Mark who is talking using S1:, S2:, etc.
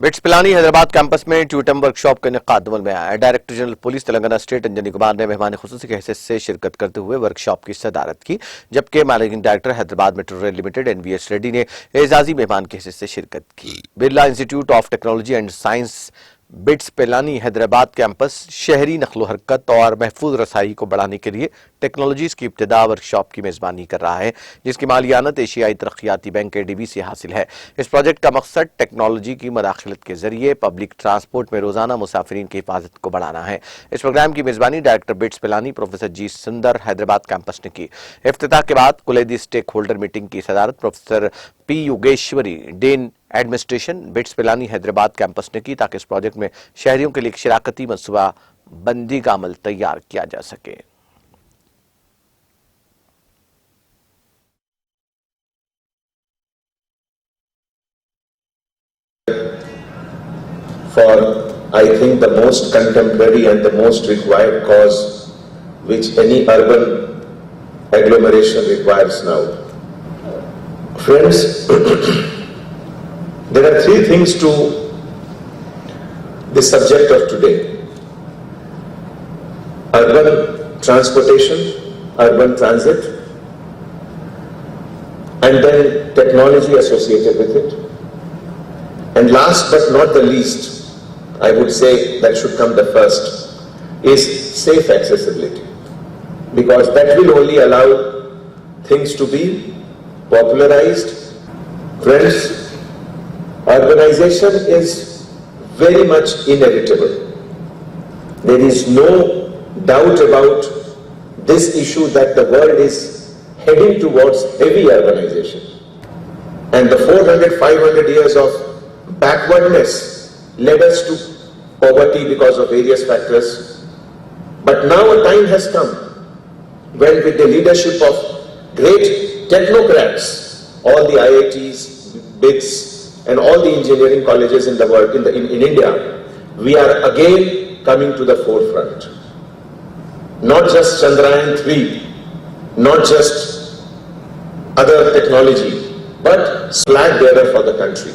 S1: Bits Pilani Hyderabad campus में ट्यूटम workshop का इनेकाद अमल में आया है। Director general police Telangana state Anjani Kumar ने मेहमान खुसूसी के हैसियत से शिरकत करते हुए वर्कशॉप की सदारत की, जबकि managing director Hyderabad metro rail limited NVS Reddy ने एजाजी मेहमान की हैसियत से शिरकत की। Birla institute of technology and science bits Pilani Hyderabad campus शहरी नकलो हरकत और महफूज रसाई को बढ़ाने के लिए टेक्नोलॉजीज की इब्तिदा वर्कशॉप की मेजबानी कर रहा है, जिसकी मालियानत एशियाई तरक्याती बैंक ADB से हासिल है। इस प्रोजेक्ट का मकसद टेक्नोलॉजी की मदाखलत के जरिए पब्लिक ट्रांसपोर्ट में रोजाना मुसाफिरीन की हिफाजत को बढ़ाना है। इस प्रोग्राम की मेजबानी डायरेक्टर बिट्स पिलानी प्रोफेसर जी सुंदर हैदराबाद कैंपस ने की। इफ्तिताह के बाद कुलैदी स्टेक होल्डर मीटिंग की सदारत professor P Yogeshwari dean administration BITS Pilani Hyderabad campus ने की, ताकि इस प्रोजेक्ट में शहरियों के लिए एक शराकती मनसूबा बंदी का अमल तैयार किया जा सके।
S2: For I think the most contemporary and the most required cause which any urban agglomeration requires now. Friends, there are three things to the subject of today: urban transportation, urban transit, and then technology associated with it. And last but not the least, I would say that should come the first, is safe accessibility, because that will only allow things to be popularized. Friends, urbanization is very much inevitable. There is no doubt about this issue that the world is heading towards heavy urbanization. And the 400-500 years of backwardness led us to poverty because of various factors. But now a time has come when, with the leadership of great technocrats, all the IITs, BITS, and all the engineering colleges in the world, in India, we are again coming to the forefront. Not just Chandrayaan 3, not just other technology, but flag bearer for the country.